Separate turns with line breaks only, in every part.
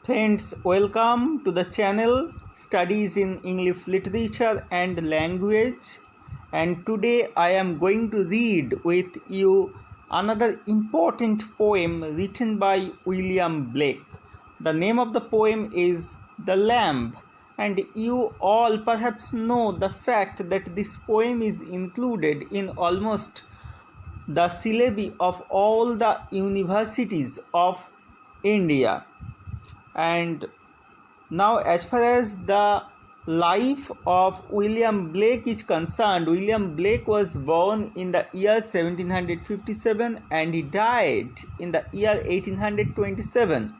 Friends, welcome to the channel Studies in English Literature and Language. And today I am going to read with you another important poem written by William Blake. The name of the poem is The Lamb, and you all perhaps know the fact that this poem is included in almost the syllabi of all the universities of India. And now, as far as the life of William Blake is concerned, William Blake was born in the year 1757 and he died in the year 1827.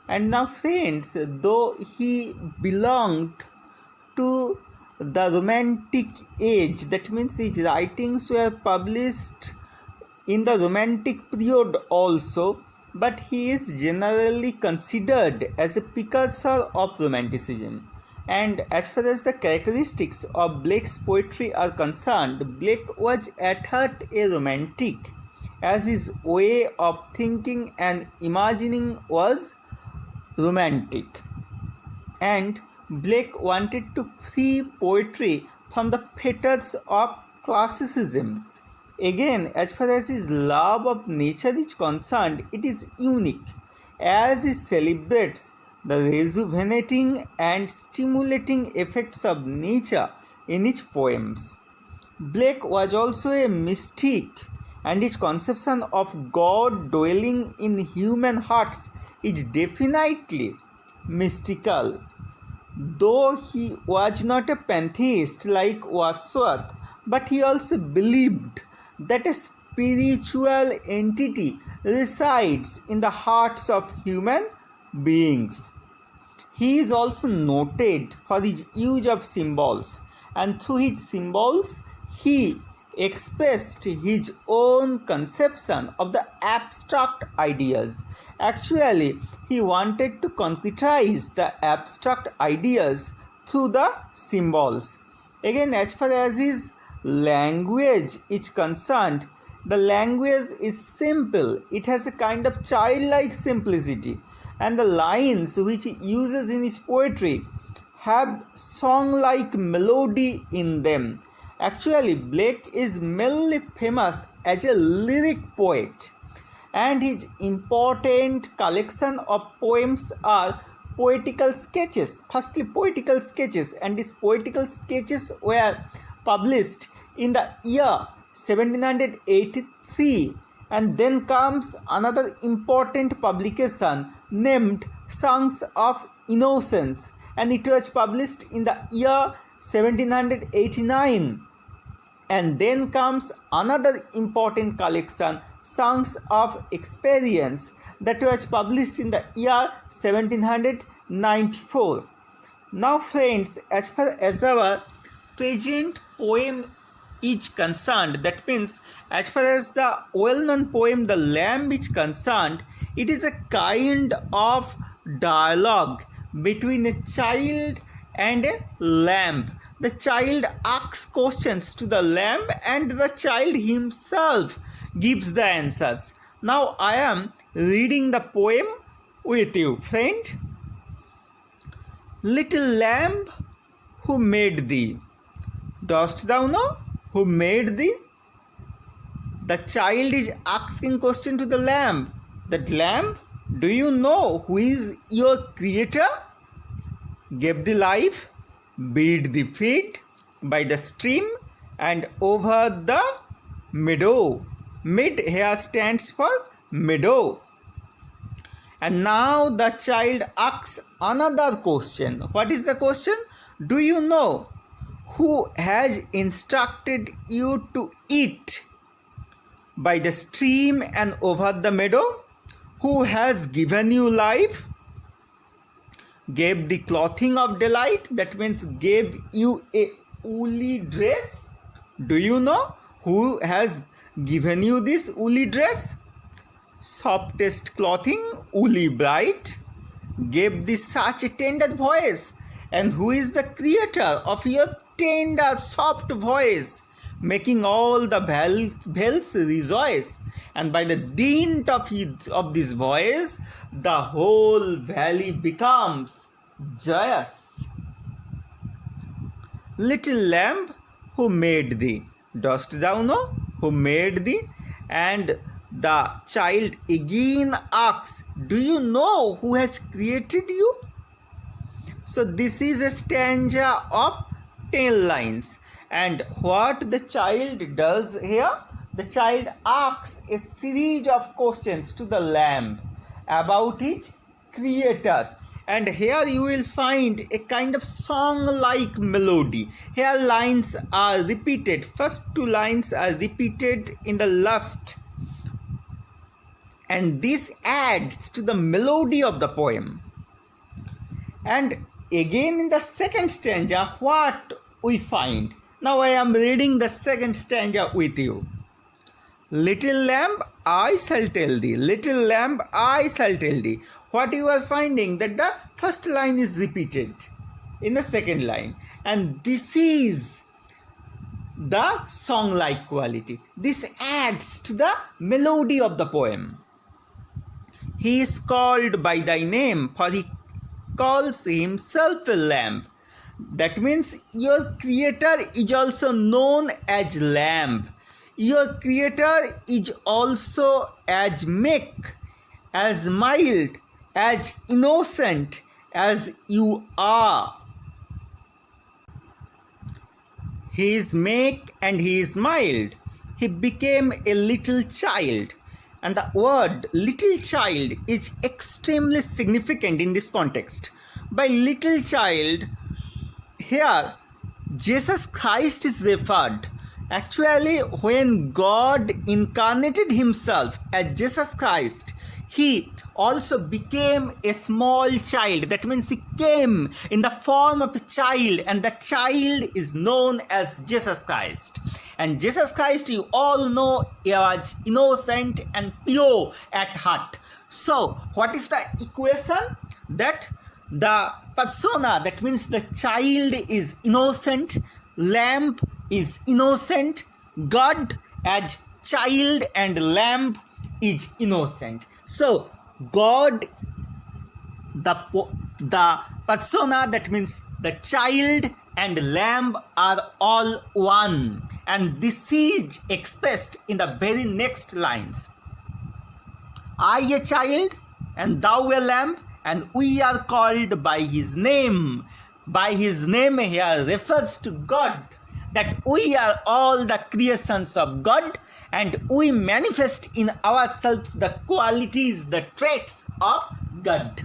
And now, friends, though he belonged to the Romantic age, that means his writings were published in the Romantic period also, but he is generally considered as a precursor of Romanticism. And as far as the characteristics of Blake's poetry are concerned, Blake was at heart a romantic, as his way of thinking and imagining was romantic. And Blake wanted to free poetry from the fetters of classicism. Again, as far as his love of nature is concerned, it is unique, as he celebrates the rejuvenating and stimulating effects of nature in his poems. Blake was also a mystic, and his conception of God dwelling in human hearts is definitely mystical. Though he was not a pantheist like Wordsworth, but he also believed that a spiritual entity resides in the hearts of human beings. He is also noted for his use of symbols, and through his symbols he expressed his own conception of the abstract ideas. Actually, he wanted to concretize the abstract ideas through the symbols. Again, as far as his language is concerned, the language is simple. It has a kind of childlike simplicity, and the lines which he uses in his poetry have song-like melody in them. Actually, Blake is mainly famous as a lyric poet, and his important collection of poems are poetical sketches. Firstly, poetical sketches, and these poetical sketches were published in the year 1783, and then comes another important publication named Songs of Innocence, and it was published in the year 1789, and then comes another important collection, Songs of Experience, that was published in the year 1794. Now friends, as far as our present poem is concerned, that means as far as the well-known poem The Lamb is concerned, it is a kind of dialogue between a child and a lamb. The child asks questions to the lamb and the child himself gives the answers. Now I am reading the poem with you, friend. Little lamb, who made thee? Dost thou know who made thee? The child is asking question to the lamb. That lamb, do you know who is your creator? Gave thee life, bid thee feed by the stream and over the meadow. Mid here stands for meadow. And now the child asks another question. What is the question? Do you know who has instructed you to eat by the stream and over the meadow? Who has given you life? Gave the clothing of delight, that means gave you a woolly dress. Do you know who has given you this woolly dress? Softest clothing, woolly bright, gave thee such a tender voice. And who is the creator of your tender, soft voice, making all the bells rejoice? And by the dint of this voice, the whole valley becomes joyous. Little lamb, who made thee? Dost thou know who made thee? And the child again asks, do you know who has created you? So this is a stanza of 10 lines. And what the child does here? The child asks a series of questions to the lamb about its creator. And here you will find a kind of song-like melody. Here lines are repeated. First two lines are repeated in the last. And this adds to the melody of the poem. And again in the second stanza, what we find? Now I am reading the second stanza with you. Little lamb, I shall tell thee. Little lamb, I shall tell thee. What you are finding, that the first line is repeated in the second line. And this is the song-like quality. This adds to the melody of the poem. He is called by thy name, for he calls himself a lamb. That means your creator is also known as lamb. Your creator is also as meek, as mild, as innocent as you are. He is meek and he is mild. He became a little child. And the word little child is extremely significant in this context. By little child, here Jesus Christ is referred. Actually, when God incarnated himself as Jesus Christ, he also became a small child. That means he came in the form of a child, and the child is known as Jesus Christ. And Jesus Christ, you all know, he was innocent and pure at heart. So what is the equation? That the persona, that means the child is innocent, lamb is innocent, God as child and lamb is innocent. So God, the persona, that means the child and lamb are all one. And this is expressed in the very next lines. I a child and thou a lamb, and we are called by his name. By his name here refers to God, that we are all the creations of God, and we manifest in ourselves the qualities, the traits of God.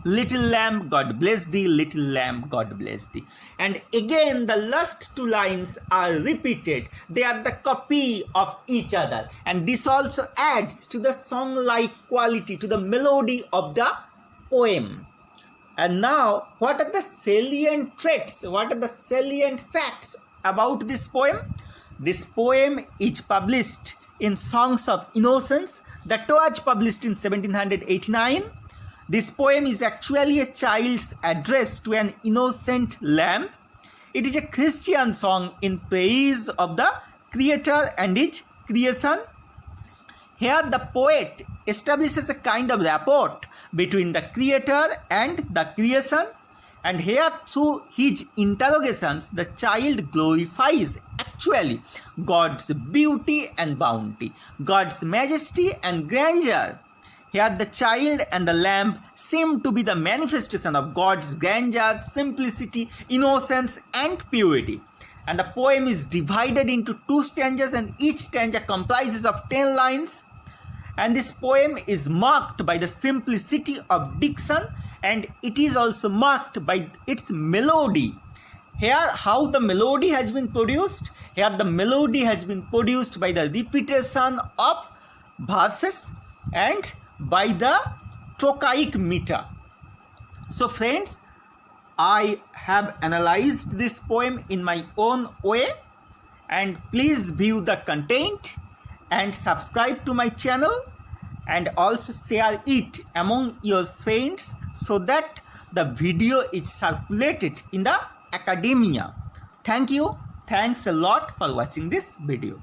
Little lamb, God bless thee. Little lamb, God bless thee. And again the last two lines are repeated. They are the copy of each other. And this also adds to the song-like quality, to the melody of the poem. And now, what are the salient traits? What are the salient facts about this poem? This poem is published in Songs of Innocence that was published in 1789. This poem is actually a child's address to an innocent lamb. It is a Christian song in praise of the Creator and his creation. Here the poet establishes a kind of rapport between the Creator and the creation, and here through his interrogations the child glorifies actually God's beauty and bounty, God's majesty and grandeur. Here the child and the lamb seem to be the manifestation of God's grandeur, simplicity, innocence and purity. And the poem is divided into 2 stanzas, and each stanza comprises of 10 lines. And this poem is marked by the simplicity of diction, and it is also marked by its melody. Here how the melody has been produced? Here the melody has been produced by the repetition of verses and by the trochaic meter. So friends, I have analyzed this poem in my own way, and please view the content and subscribe to my channel, and also share it among your friends so that the video is circulated in the academia. Thank you. Thanks a lot for watching this video.